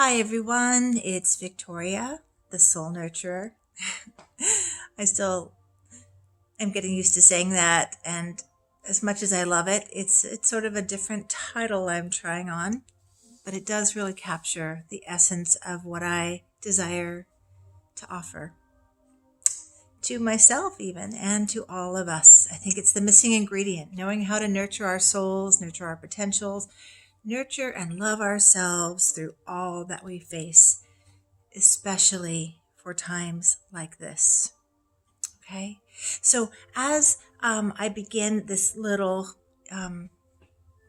Hi everyone, it's Victoria, the Soul Nurturer. I still am getting used to saying that, and as much as I love it, it's sort of a different title I'm trying on, but it does really capture the essence of what I desire to offer to myself even, and to all of us. I think it's the missing ingredient, knowing how to nurture our souls, nurture our potentials, nurture and love ourselves through all that we face, especially for times like this. Okay, so as I begin this little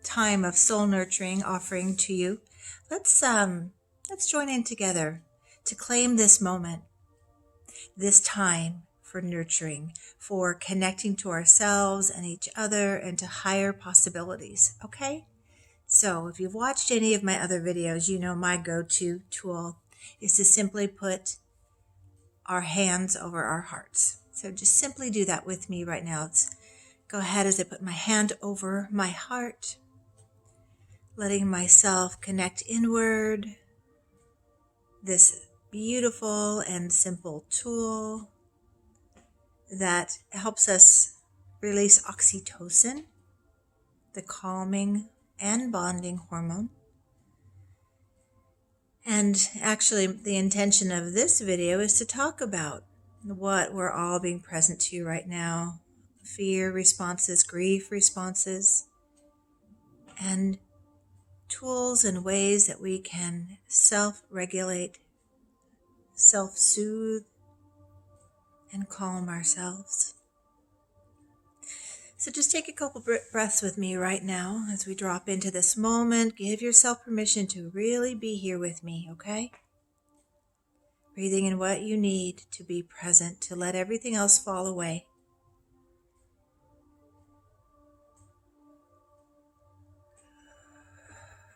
time of soul nurturing offering to you, let's join in together to claim this moment, this time for nurturing, for connecting to ourselves and each other and to higher possibilities. Okay, so if you've watched any of my other videos, you know my go-to tool is to simply put our hands over our hearts. So just simply do that with me right now. Let's go ahead as I put my hand over my heart, letting myself connect inward. This beautiful and simple tool that helps us release oxytocin, the calming and bonding hormone. And actually, the intention of this video is to talk about what we're all being present to right now: fear responses, grief responses, and tools and ways that we can self-regulate, self-soothe, and calm ourselves. So just take a couple breaths with me right now as we drop into this moment. Give yourself permission to really be here with me, okay? Breathing in what you need to be present, to let everything else fall away.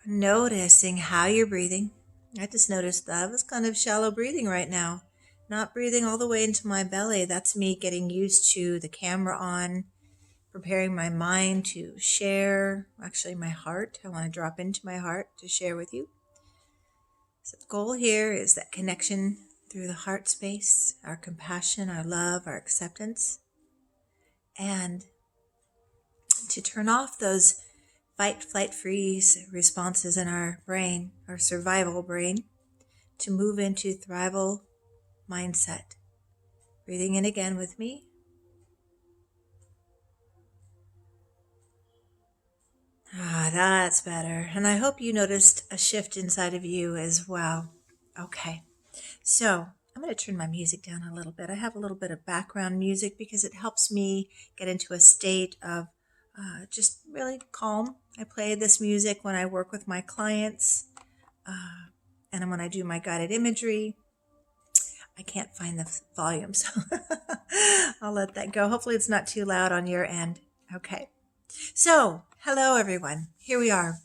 Noticing how you're breathing. I just noticed that I was kind of shallow breathing right now. Not breathing all the way into my belly. That's me getting used to the camera on, preparing my mind to share, actually my heart. I want to drop into my heart to share with you. So the goal here is that connection through the heart space, our compassion, our love, our acceptance, and to turn off those fight, flight, freeze responses in our brain, our survival brain, to move into thrival mindset. Breathing in again with me. That's better. And I hope you noticed a shift inside of you as well. Okay, so I'm going to turn my music down a little bit. I have a little bit of background music because it helps me get into a state of just really calm. I play this music when I work with my clients and when I do my guided imagery. I can't find the volume, so I'll let that go. Hopefully it's not too loud on your end. Okay. So, hello everyone. Here we are.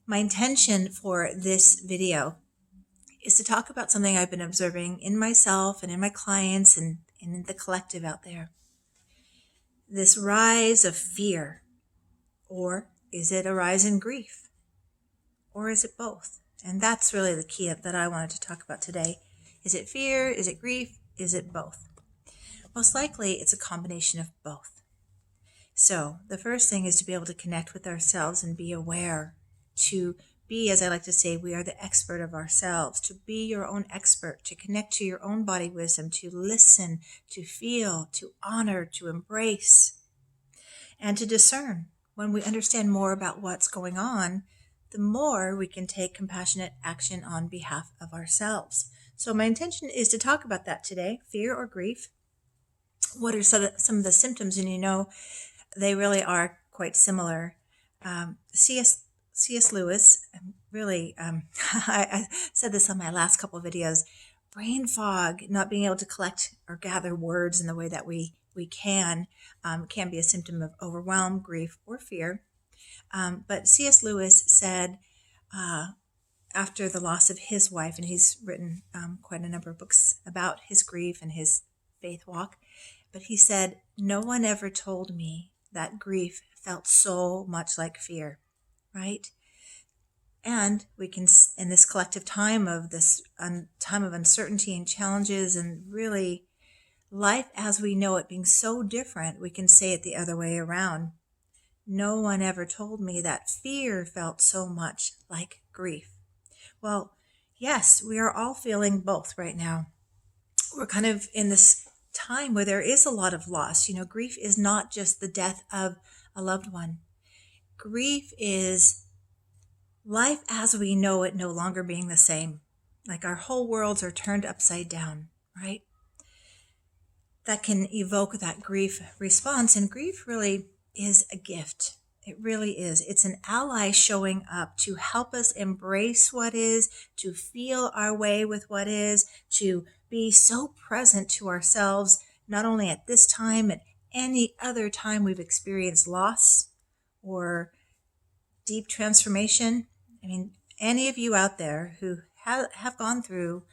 My intention for this video is to talk about something I've been observing in myself and in my clients and in the collective out there. This rise of fear. Or is it a rise in grief? Or is it both? And that's really the key that I wanted to talk about today. Is it fear? Is it grief? Is it both? Most likely it's a combination of both. So the first thing is to be able to connect with ourselves and be aware, to be, as I like to say, we are the expert of ourselves, to be your own expert, to connect to your own body wisdom, to listen, to feel, to honor, to embrace, and to discern. When we understand more about what's going on, the more we can take compassionate action on behalf of ourselves. So my intention is to talk about that today, fear or grief. What are some of the symptoms? And you know, they really are quite similar. C.S. Lewis, really, I said this on my last couple of videos, brain fog, not being able to collect or gather words in the way that we can be a symptom of overwhelm, grief, or fear. But C.S. Lewis said, after the loss of his wife, and he's written quite a number of books about his grief and his faith walk, but he said, "No one ever told me that grief felt so much like fear," right? And we can, in this collective time of time of uncertainty and challenges and really life as we know it being so different, we can say it the other way around. No one ever told me that fear felt so much like grief. Well, yes, we are all feeling both right now. We're kind of in this time where there is a lot of loss. Grief is not just the death of a loved one. Grief is life as we know it no longer being the same. Like our whole worlds are turned upside down, right? That can evoke that grief response. And grief really is a gift. It really is. It's an ally showing up to help us embrace what is, to feel our way with what is, to be so present to ourselves, not only at this time, at any other time we've experienced loss or deep transformation. I mean, any of you out there who have gone through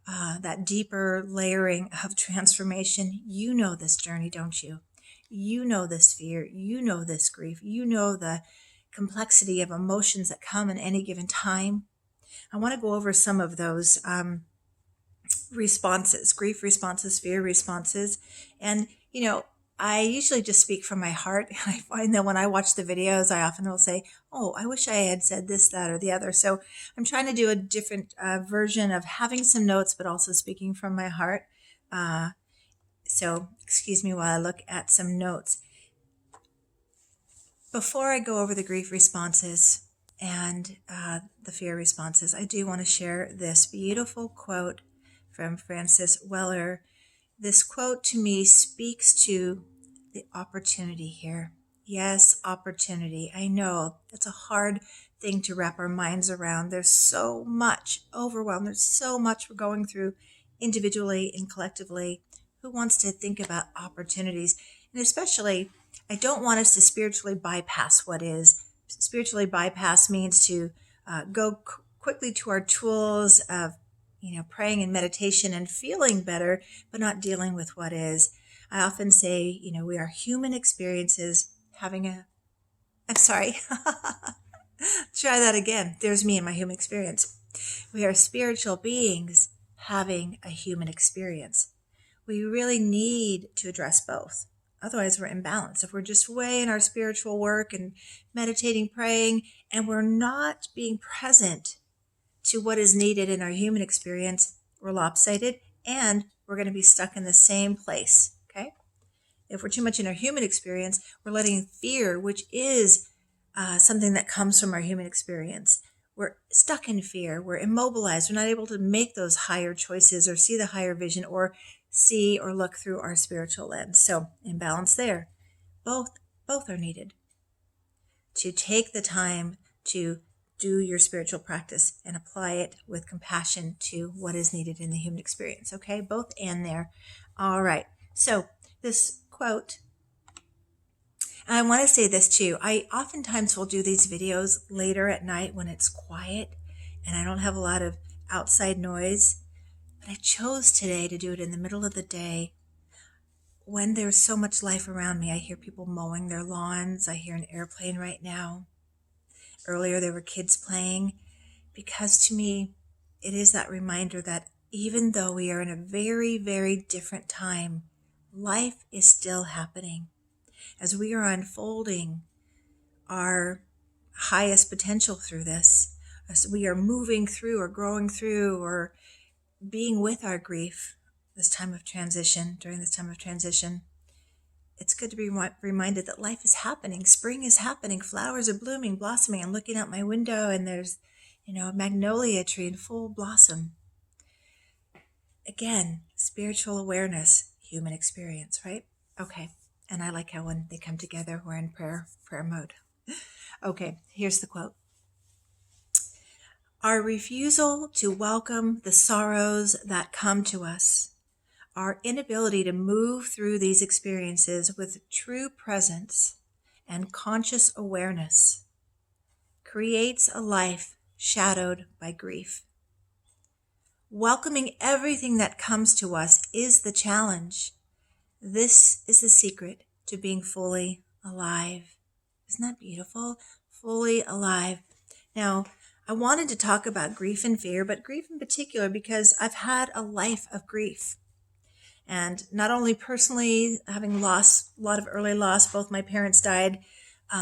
that deeper layering of transformation, you know this journey, don't you? You know this fear, you know this grief, you know the complexity of emotions that come in any given time. I want to go over some of those responses, grief responses, fear responses. And, I usually just speak from my heart. And I find that when I watch the videos, I often will say, oh, I wish I had said this, that, or the other. So I'm trying to do a different version of having some notes, but also speaking from my heart. So excuse me while I look at some notes. Before I go over the grief responses and the fear responses, I do want to share this beautiful quote from Francis Weller. This quote to me speaks to the opportunity here. Yes, opportunity. I know that's a hard thing to wrap our minds around. There's so much overwhelm. There's so much we're going through individually and collectively. Who wants to think about opportunities? And especially, I don't want us to spiritually bypass what is. Spiritually bypass means to go quickly to our tools of praying and meditation and feeling better, but not dealing with what is. I often say, we are human experiences I'm sorry. Try that again. There's me and my human experience. We are spiritual beings having a human experience. We really need to address both. Otherwise, we're imbalanced. If we're just way in our spiritual work and meditating, praying, and we're not being present to what is needed in our human experience, we're lopsided and we're going to be stuck in the same place. Okay? If we're too much in our human experience, we're letting fear, which is something that comes from our human experience. We're stuck in fear. We're immobilized. We're not able to make those higher choices or see the higher vision or see or look through our spiritual lens. So imbalance there. Both are needed. To take the time to do your spiritual practice and apply it with compassion to what is needed in the human experience. Okay, both and there. All right. So this quote, I want to say this too. I oftentimes will do these videos later at night when it's quiet and I don't have a lot of outside noise. But I chose today to do it in the middle of the day when there's so much life around me. I hear people mowing their lawns. I hear an airplane right now. Earlier there were kids playing, because to me it is that reminder that even though we are in a very, very different time, life is still happening. As we are unfolding our highest potential through this, as we are moving through or growing through or being with our grief during this time of transition, it's good to be reminded that life is happening. Spring is happening. Flowers are blooming, blossoming. I'm looking out my window and there's, a magnolia tree in full blossom. Again, spiritual awareness, human experience, right? Okay. And I like how when they come together, we're in prayer mode. Okay, here's the quote. Our refusal to welcome the sorrows that come to us, our inability to move through these experiences with true presence and conscious awareness, creates a life shadowed by grief. Welcoming everything that comes to us is the challenge. This is the secret to being fully alive. Isn't that beautiful? Fully alive. Now, I wanted to talk about grief and fear, but grief in particular because I've had a life of grief. And not only personally, having lost a lot of early loss, both my parents died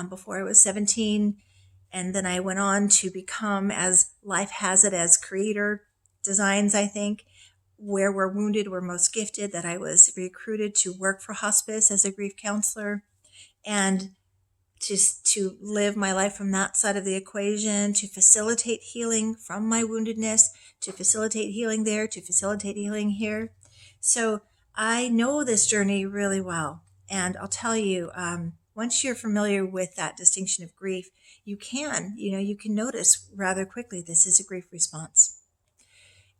before I was 17. And then I went on to become, as life has it, as creator designs, I think, where we're wounded, we're most gifted, that I was recruited to work for hospice as a grief counselor. And just to live my life from that side of the equation, to facilitate healing from my woundedness, to facilitate healing there, to facilitate healing here. So I know this journey really well. And I'll tell you, once you're familiar with that distinction of grief, you can notice rather quickly this is a grief response.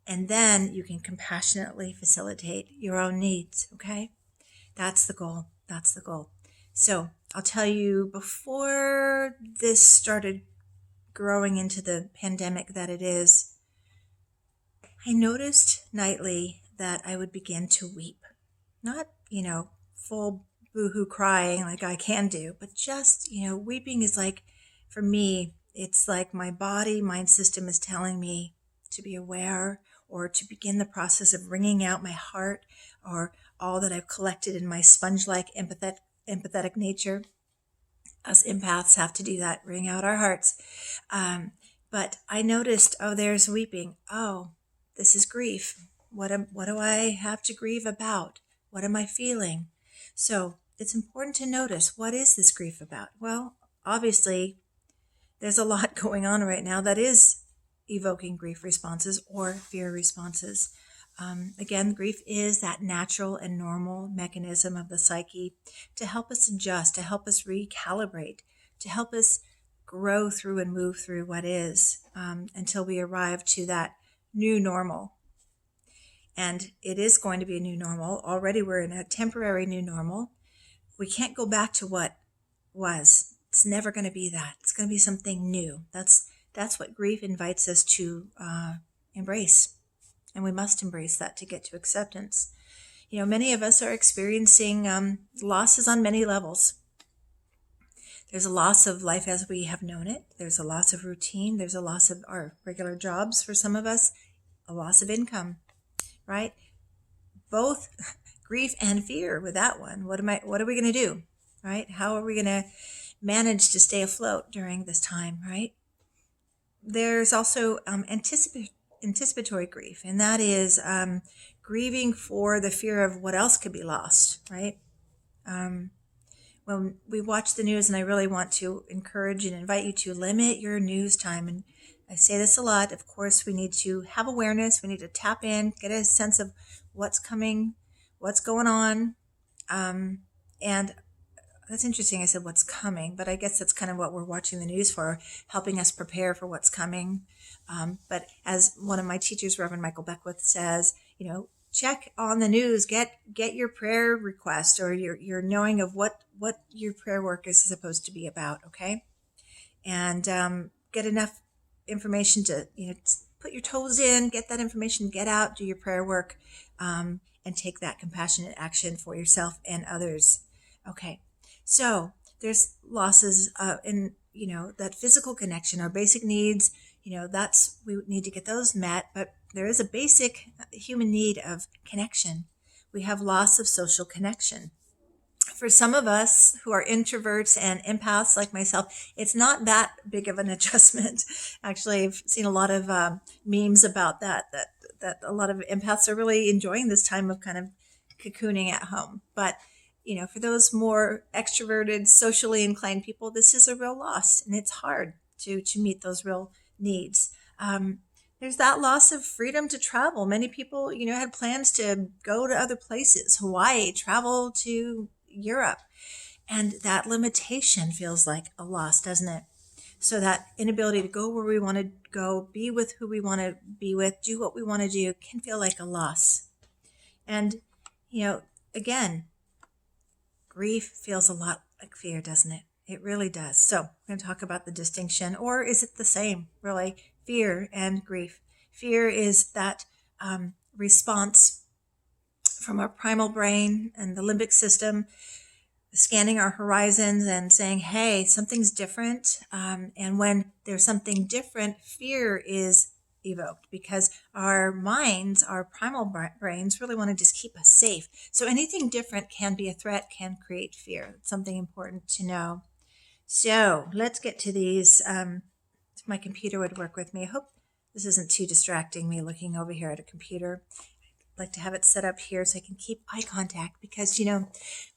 And then you can compassionately facilitate your own needs, okay? That's the goal. That's the goal. So I'll tell you, before this started growing into the pandemic that it is, I noticed nightly that I would begin to weep. Not, full boohoo crying like I can do, but just, weeping is like, for me, it's like my body, mind system is telling me to be aware, or to begin the process of wringing out my heart, or all that I've collected in my sponge-like empathetic nature. Us empaths have to do that, wring out our hearts. But I noticed, there's weeping. Oh, this is grief. What do I have to grieve about? What am I feeling? So it's important to notice, what is this grief about? Well, obviously, there's a lot going on right now that is evoking grief responses or fear responses. Again, grief is that natural and normal mechanism of the psyche to help us adjust, to help us recalibrate, to help us grow through and move through what is, until we arrive to that new normal. And it is going to be a new normal. Already we're in a temporary new normal. We can't go back to what was. It's never going to be that. It's going to be something new. That's what grief invites us to embrace. And we must embrace that to get to acceptance. Many of us are experiencing losses on many levels. There's a loss of life as we have known it. There's a loss of routine. There's a loss of our regular jobs for some of us, a loss of income, right? Both grief and fear with that one. What are we going to do, right? How are we going to manage to stay afloat during this time, right? There's also anticipatory grief, and that is grieving for the fear of what else could be lost, right? When we watch the news, and I really want to encourage and invite you to limit your news time, and I say this a lot, of course, we need to have awareness, we need to tap in, get a sense of what's coming, what's going on, and that's interesting. I said what's coming, but I guess that's kind of what we're watching the news for, helping us prepare for what's coming. But as one of my teachers, Reverend Michael Beckwith, says, check on the news, get your prayer request, or your knowing of what your prayer work is supposed to be about, okay? And get enough information to put your toes in, get that information, get out, do your prayer work, and take that compassionate action for yourself and others. Okay. So there's losses in, that physical connection, our basic needs, we need to get those met, but there is a basic human need of connection. We have loss of social connection. For some of us who are introverts and empaths like myself, it's not that big of an adjustment. Actually, I've seen a lot of memes about that a lot of empaths are really enjoying this time of kind of cocooning at home. But for those more extroverted, socially inclined people, this is a real loss, and it's hard to meet those real needs. There's that loss of freedom to travel. Many people, had plans to go to other places, Hawaii, travel to Europe, and that limitation feels like a loss, doesn't it? So that inability to go where we want to go, be with who we want to be with, do what we want to do, can feel like a loss. And, again, grief feels a lot like fear, doesn't it? It really does. So we're going to talk about the distinction, or is it the same, really? Fear and grief. Fear is that response from our primal brain and the limbic system scanning our horizons and saying, hey, something's different. And when there's something different, fear is evoked because our minds, our primal brains really want to just keep us safe. So anything different can be a threat, can create fear. It's something important to know. So let's get to these. If my computer would work with me. I hope this isn't too distracting, me looking over here at a computer. I'd like to have it set up here so I can keep eye contact because,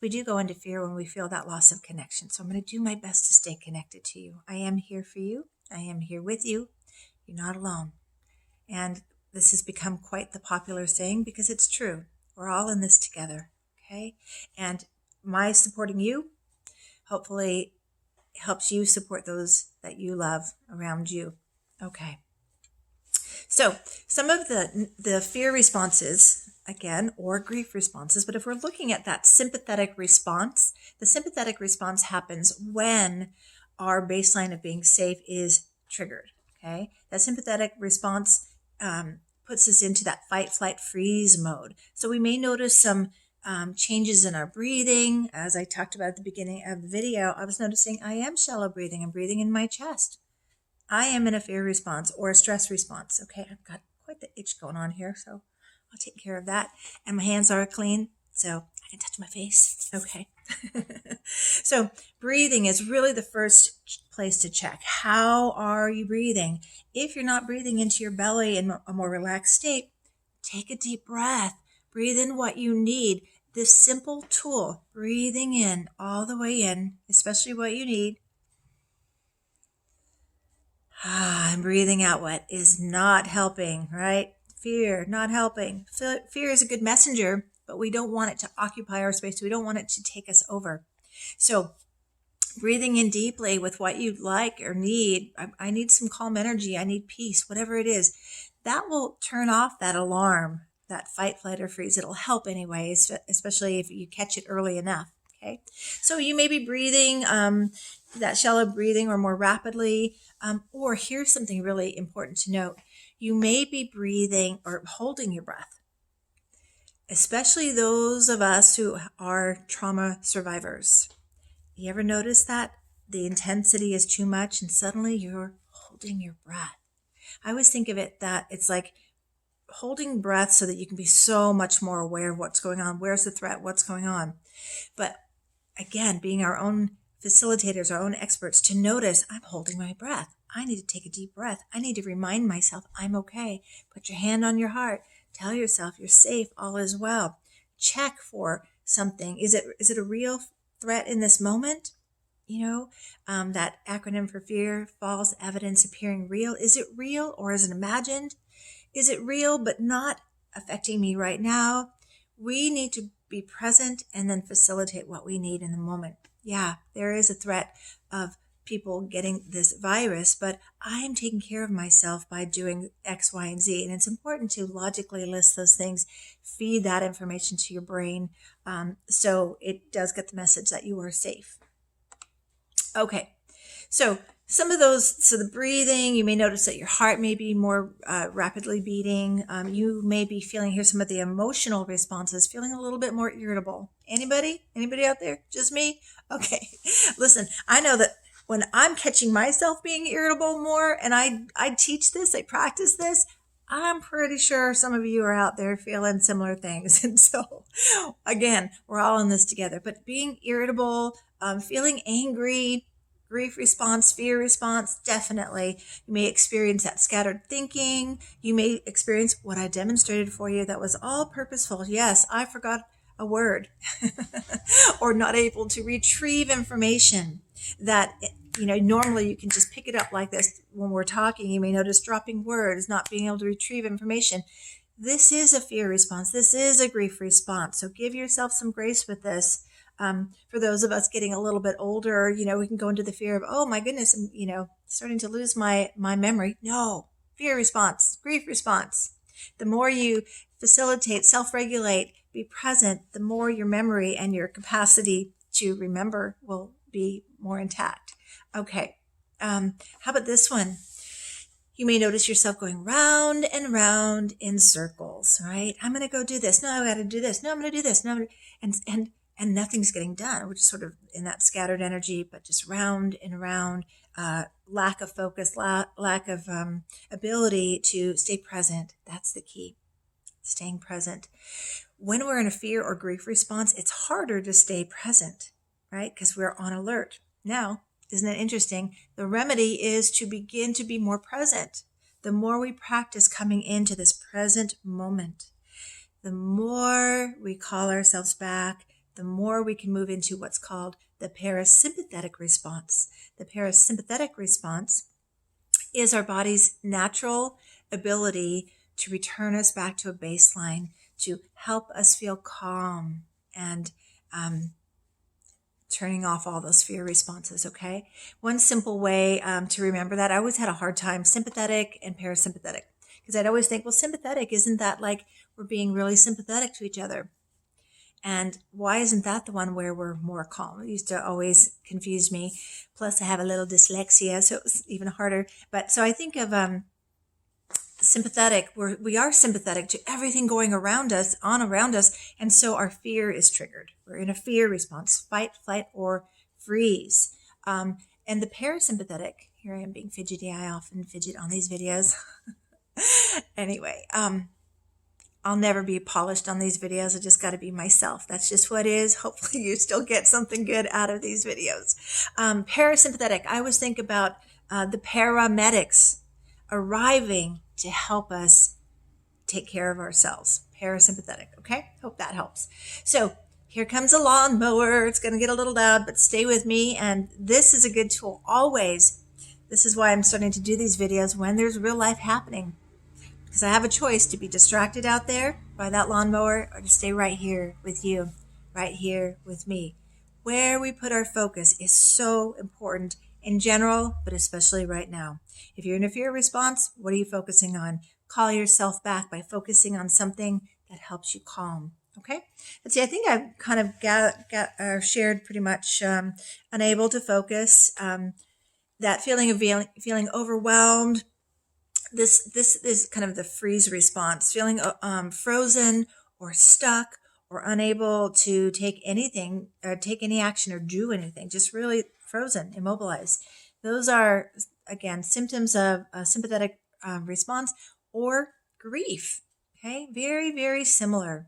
we do go into fear when we feel that loss of connection. So I'm going to do my best to stay connected to you. I am here for you. I am here with you. You're not alone. And this has become quite the popular saying because it's true. We're all in this together. Okay. And my supporting you, hopefully helps you support those that you love around you. Okay. So some of the fear responses, again, or grief responses, but if we're looking at that sympathetic response, the sympathetic response happens when our baseline of being safe is triggered. Okay. That sympathetic response puts us into that fight, flight, freeze mode. So we may notice some changes in our breathing. As I talked about at the beginning of the video, I was noticing I am shallow breathing. I'm breathing in my chest. I am in a fear response or a stress response. Okay, I've got quite the itch going on here, so I'll take care of that. And my hands are clean, so I can touch my face. Okay. So breathing is really the first place to check. How are you breathing? If you're not breathing into your belly in a more relaxed state, take a deep breath. Breathe in what you need. This simple tool, breathing in all the way in, especially what you need. And breathing out what is not helping, right? Fear, not helping. Fear is a good messenger, but we don't want it to occupy our space. We don't want it to take us over. So breathing in deeply with what you'd like or need. I need some calm energy. I need peace, whatever it is. That will turn off that alarm, that fight, flight, or freeze. It'll help anyway, especially if you catch it early enough. Okay. So you may be breathing that shallow breathing or more rapidly. Or here's something really important to note. You may be breathing or holding your breath, especially those of us who are trauma survivors. You ever notice that? The intensity is too much and suddenly you're holding your breath. I always think of it that it's like holding breath so that you can be so much more aware of what's going on. Where's the threat? What's going on? But again, being our own facilitators, our own experts, to notice I'm holding my breath. I need to take a deep breath. I need to remind myself I'm okay. Put your hand on your heart. Tell yourself you're safe. All is well. Check for something. Is it a real threat in this moment? That acronym for fear, false evidence appearing real. Is it real or is it imagined? Is it real but not affecting me right now? We need to be present and then facilitate what we need in the moment. Yeah, there is a threat of people getting this virus, but I am taking care of myself by doing X, Y, and Z. And it's important to logically list those things, feed that information to your brain, so it does get the message that you are safe. Okay, so some of those, so the breathing, you may notice that your heart may be more rapidly beating. You may be feeling, here's some of the emotional responses, feeling a little bit more irritable. Anybody out there? Just me? Okay. Listen, I know that when I'm catching myself being irritable more, and I teach this, I practice this, I'm pretty sure some of you are out there feeling similar things. And so, again, we're all in this together. But being irritable, feeling angry, grief response, fear response, definitely. You may experience that scattered thinking. You may experience what I demonstrated for you that was all purposeful. Yes, I forgot a word or not able to retrieve information that, normally you can just pick it up like this when we're talking. You may notice dropping words, not being able to retrieve information. This is a fear response. This is a grief response. So give yourself some grace with this. For those of us getting a little bit older, we can go into the fear of, oh my goodness, I'm, starting to lose my memory. No, fear response, grief response. The more you facilitate, self-regulate, be present, the more your memory and your capacity to remember will be more intact. Okay. How about this one? You may notice yourself going round and round in circles, right? I'm going to go do this. No, I got to do this. No, I'm going to do this. No, and and nothing's getting done. We're just sort of in that scattered energy, but just round and round, lack of focus, lack of ability to stay present. That's the key, staying present. When we're in a fear or grief response, it's harder to stay present, right? Because we're on alert. Now, isn't it interesting? The remedy is to begin to be more present. The more we practice coming into this present moment, the more we call ourselves back, the more we can move into what's called the parasympathetic response. The parasympathetic response is our body's natural ability to return us back to a baseline, to help us feel calm and turning off all those fear responses, okay? One simple way to remember that, I always had a hard time, sympathetic and parasympathetic, because I'd always think, well, sympathetic, isn't that like we're being really sympathetic to each other? And why isn't that the one where we're more calm? It used to always confuse me. Plus, I have a little dyslexia, so it was even harder. But so I think of sympathetic, we are sympathetic to everything going around us, and so our fear is triggered. We're in a fear response, fight, flight, or freeze. And the parasympathetic, here I am being fidgety, I often fidget on these videos. Anyway, I'll never be polished on these videos. I just got to be myself. That's just what it is. Hopefully you still get something good out of these videos. Parasympathetic, I always think about the paramedics arriving to help us take care of ourselves. Parasympathetic, okay? Hope that helps. So here comes a lawnmower. It's going to get a little loud, but stay with me. And this is a good tool always. This is why I'm starting to do these videos when there's real life happening. Because I have a choice to be distracted out there by that lawnmower or to stay right here with you, right here with me. Where we put our focus is so important in general, but especially right now. If you're in a fear response, what are you focusing on? Call yourself back by focusing on something that helps you calm. Okay? Let's see, I think I've kind of shared pretty much unable to focus, that feeling of feeling overwhelmed. This is kind of the freeze response, feeling frozen or stuck or unable to take anything or take any action or do anything, just really frozen, immobilized. Those are, again, symptoms of a sympathetic response or grief. Okay, very, very similar.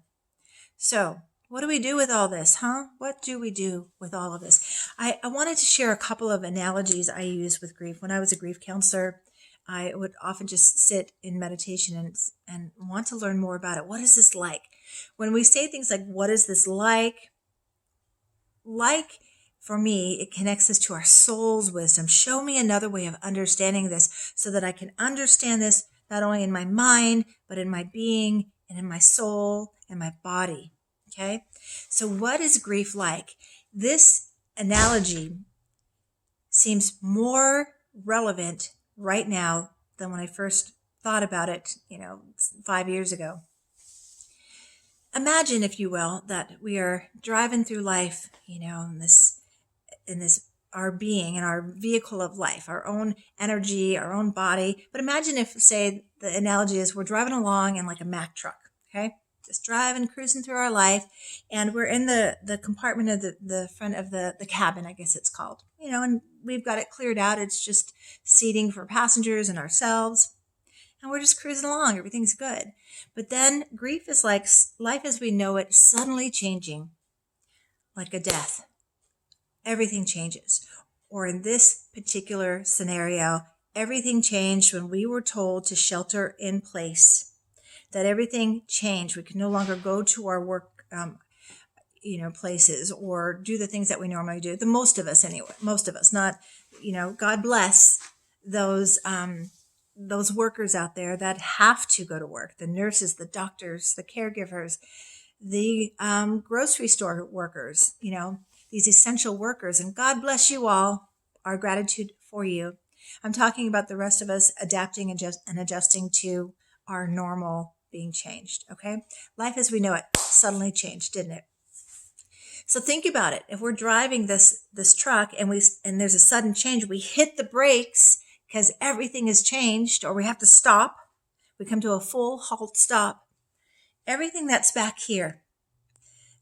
So what do we do with all this, huh? What do we do with all of this? I wanted to share a couple of analogies I use with grief. When I was a grief counselor, I would often just sit in meditation and want to learn more about it. What is this like? When we say things like, what is this like? Like, for me, it connects us to our soul's wisdom. Show me another way of understanding this so that I can understand this not only in my mind, but in my being and in my soul and my body. Okay? So what is grief like? This analogy seems more relevant right now than when I first thought about it, 5 years ago. Imagine, if you will, that we are driving through life, in this our being and our vehicle of life, our own energy, our own body. But imagine if, say, the analogy is we're driving along in like a Mack truck, okay? Just driving, cruising through our life, and we're in the compartment of the front of the cabin, I guess it's called, and we've got it cleared out. It's just seating for passengers and ourselves, and we're just cruising along. Everything's good. But then grief is like life as we know it suddenly changing, like a death. Everything changes. Or in this particular scenario, everything changed when we were told to shelter in place. That everything changed. We could no longer go to our work, places or do the things that we normally do. The most of us, anyway. Most of us, not, God bless those workers out there that have to go to work. The nurses, the doctors, the caregivers, the grocery store workers. These essential workers. And God bless you all. Our gratitude for you. I'm talking about the rest of us adapting and adjusting to our normal being changed, okay? Life as we know it suddenly changed, didn't it? So think about it. If we're driving this truck and there's a sudden change, we hit the brakes because everything has changed, or we have to stop. We come to a full halt stop. Everything that's back here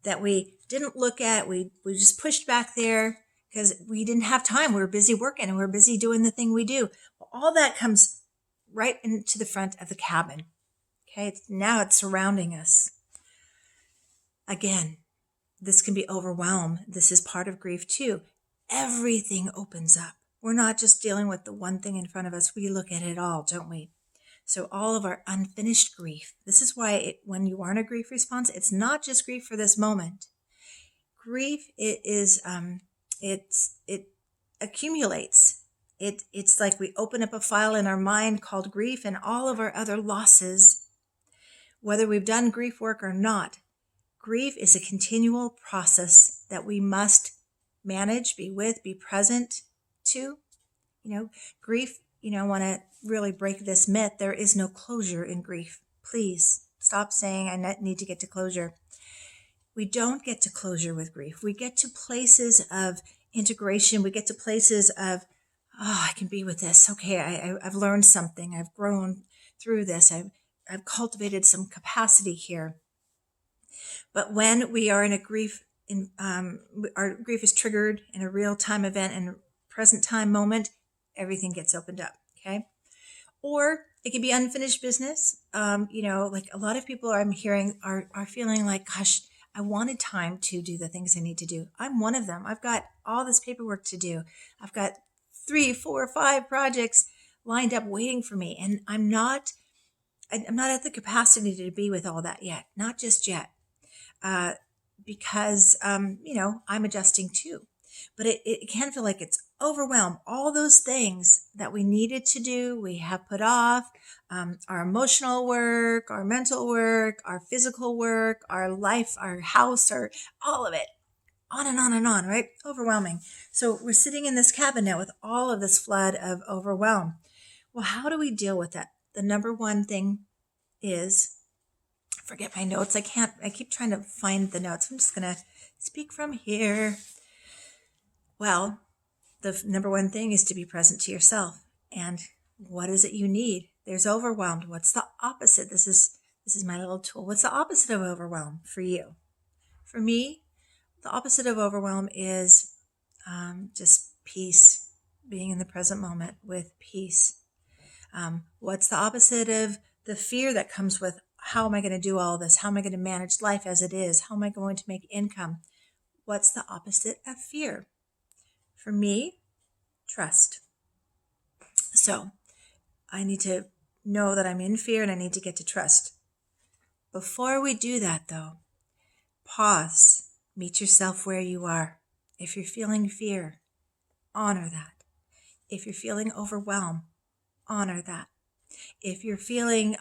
that we didn't look at, we just pushed back there because we didn't have time. We were busy working and we are busy doing the thing we do. Well, all that comes right into the front of the cabin. Okay, now it's surrounding us. Again, this can be overwhelmed. This is part of grief too. Everything opens up. We're not just dealing with the one thing in front of us. We look at it all, don't we? So all of our unfinished grief. This is why when you are in a grief response, it's not just grief for this moment. Grief, it accumulates. It's like we open up a file in our mind called grief and all of our other losses, whether we've done grief work or not. Grief is a continual process that we must manage, be with, be present to. Grief, I want to really break this myth. There is no closure in grief. Please stop saying I need to get to closure. We don't get to closure with grief. We get to places of integration. We get to places of, I can be with this. Okay, I've learned something. I've grown through this. I've cultivated some capacity here. But when we are in a grief, our grief is triggered in a real-time event and present time moment, everything gets opened up, okay? Or it could be unfinished business. Like a lot of people I'm hearing are feeling like, gosh, I wanted time to do the things I need to do. I'm one of them. I've got all this paperwork to do. I've got 3, 4, 5 projects lined up waiting for me. And I'm not at the capacity to be with all that yet. Not just yet. Because I'm adjusting too. But it can feel like it's overwhelmed. All those things that we needed to do, we have put off, our emotional work, our mental work, our physical work, our life, our house, or all of it, on and on and on, right? Overwhelming. So we're sitting in this cabin now with all of this flood of overwhelm. Well, how do we deal with that? The number one thing is, forget my notes. I keep trying to find the notes. I'm just going to speak from here. Well, the number one thing is to be present to yourself. And what is it you need? There's overwhelmed. What's the opposite? This is my little tool. What's the opposite of overwhelm for you? For me, the opposite of overwhelm is just peace, being in the present moment with peace. What's the opposite of the fear that comes with, how am I going to do all this? How am I going to manage life as it is? How am I going to make income? What's the opposite of fear? For me, trust. So I need to know that I'm in fear and I need to get to trust. Before we do that, though, pause. Meet yourself where you are. If you're feeling fear, honor that. If you're feeling overwhelmed, honor that. If you're feeling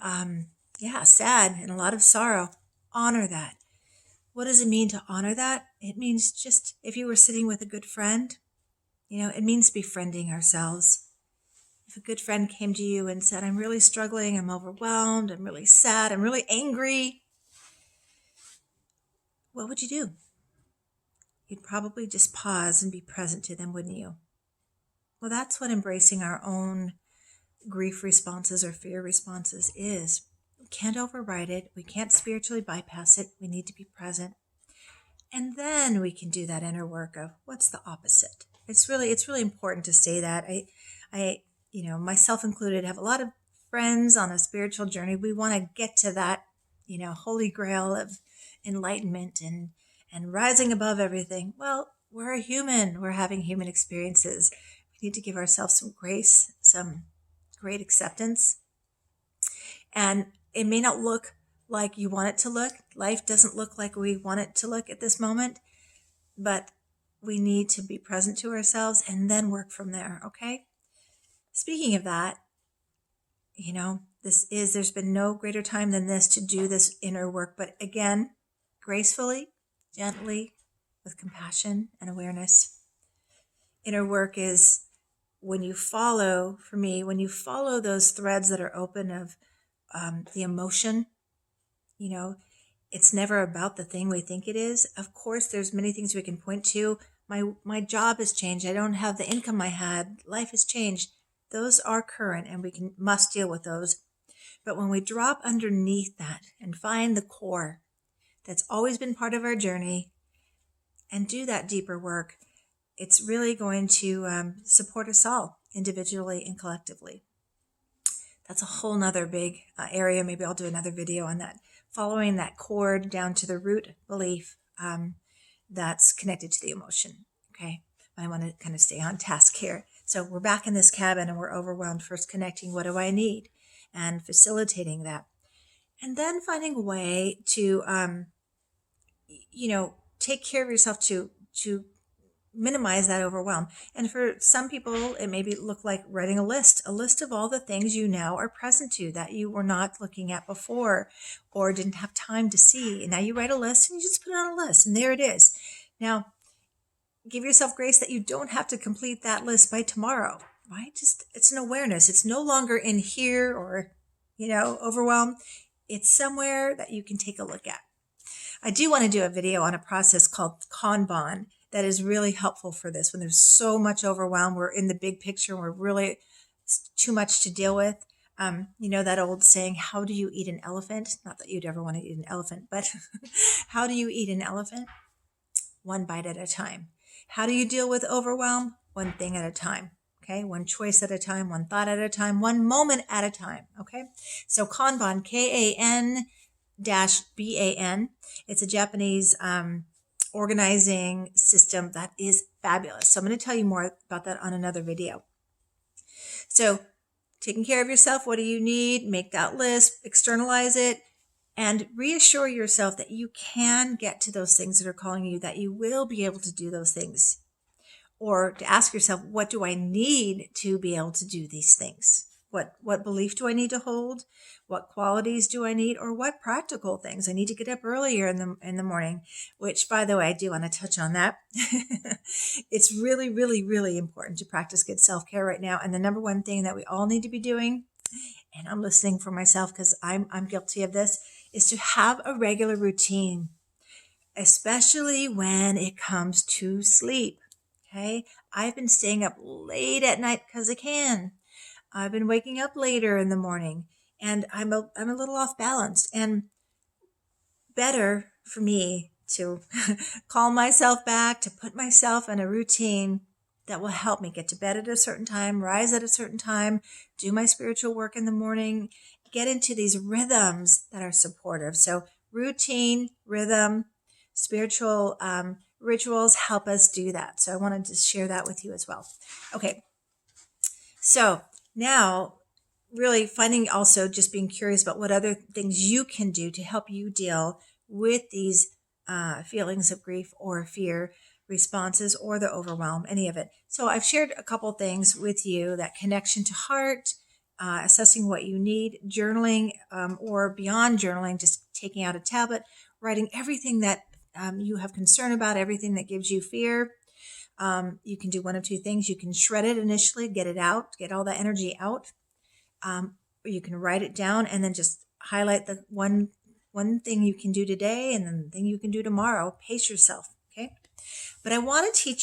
sad and a lot of sorrow, honor that. What does it mean to honor that? It means just, if you were sitting with a good friend, it means befriending ourselves. If a good friend came to you and said, I'm really struggling, I'm overwhelmed, I'm really sad, I'm really angry, what would you do? You'd probably just pause and be present to them, wouldn't you? Well, that's what embracing our own grief responses or fear responses is. We can't override it. We can't spiritually bypass it. We need to be present. And then we can do that inner work of what's the opposite. It's really important to say that. I myself included, have a lot of friends on a spiritual journey. We want to get to that, holy grail of enlightenment and rising above everything. Well, we're a human. We're having human experiences. We need to give ourselves some grace, some great acceptance. And it may not look like you want it to look. Life doesn't look like we want it to look at this moment, but we need to be present to ourselves and then work from there, okay? Speaking of that, there's been no greater time than this to do this inner work, but again, gracefully, gently, with compassion and awareness. Inner work is when you follow those threads that are open of the emotion, it's never about the thing we think it is. Of course, there's many things we can point to. My job has changed. I don't have the income I had. Life has changed. Those are current and we must deal with those. But when we drop underneath that and find the core that's always been part of our journey, and do that deeper work, it's really going to support us all individually and collectively. That's a whole nother big area. Maybe I'll do another video on that. Following that cord down to the root belief that's connected to the emotion. Okay. I want to kind of stay on task here. So we're back in this cabin and we're overwhelmed. First connecting, what do I need? And facilitating that. And then finding a way to, take care of yourself to minimize that overwhelm. And for some people, it maybe look like writing a list of all the things you now are present to that you were not looking at before or didn't have time to see. And now you write a list and you just put it on a list and there it is. Now, give yourself grace that you don't have to complete that list by tomorrow, right? Just, it's an awareness. It's no longer in here or, overwhelm. It's somewhere that you can take a look at. I do want to do a video on a process called Kanban that is really helpful for this. When there's so much overwhelm, we're in the big picture, we're really too much to deal with. That old saying, how do you eat an elephant? Not that you'd ever want to eat an elephant, but how do you eat an elephant? One bite at a time. How do you deal with overwhelm? One thing at a time. Okay. One choice at a time, one thought at a time, one moment at a time. Okay. So Kanban, Kan-ban. It's a Japanese, organizing system that is fabulous. So I'm going to tell you more about that on another video. So taking care of yourself, what do you need? Make that list, externalize it, and reassure yourself that you can get to those things that are calling you, that you will be able to do those things. Or to ask yourself, what do I need to be able to do these things? What belief do I need to hold? What qualities do I need? Or what practical things? I need to get up earlier in the morning, which, by the way, I do want to touch on that. It's really, really, really important to practice good self-care right now. And the number one thing that we all need to be doing, and I'm listening for myself because I'm guilty of this, is to have a regular routine, especially when it comes to sleep. Okay? I've been staying up late at night because I can. I've been waking up later in the morning and I'm a little off balance, and better for me to calm myself back, to put myself in a routine that will help me get to bed at a certain time, rise at a certain time, do my spiritual work in the morning, get into these rhythms that are supportive. So routine, rhythm, spiritual rituals help us do that. So I wanted to share that with you as well. Okay. So now, really finding also just being curious about what other things you can do to help you deal with these feelings of grief or fear responses or the overwhelm, any of it. So I've shared a couple things with you: that connection to heart, assessing what you need, journaling, or beyond journaling, just taking out a tablet, writing everything that you have concern about, everything that gives you fear. You can do one of two things. You can shred it initially, get it out, get all that energy out. Or you can write it down and then just highlight the one thing you can do today and then the thing you can do tomorrow. Pace yourself. Okay. But I want to teach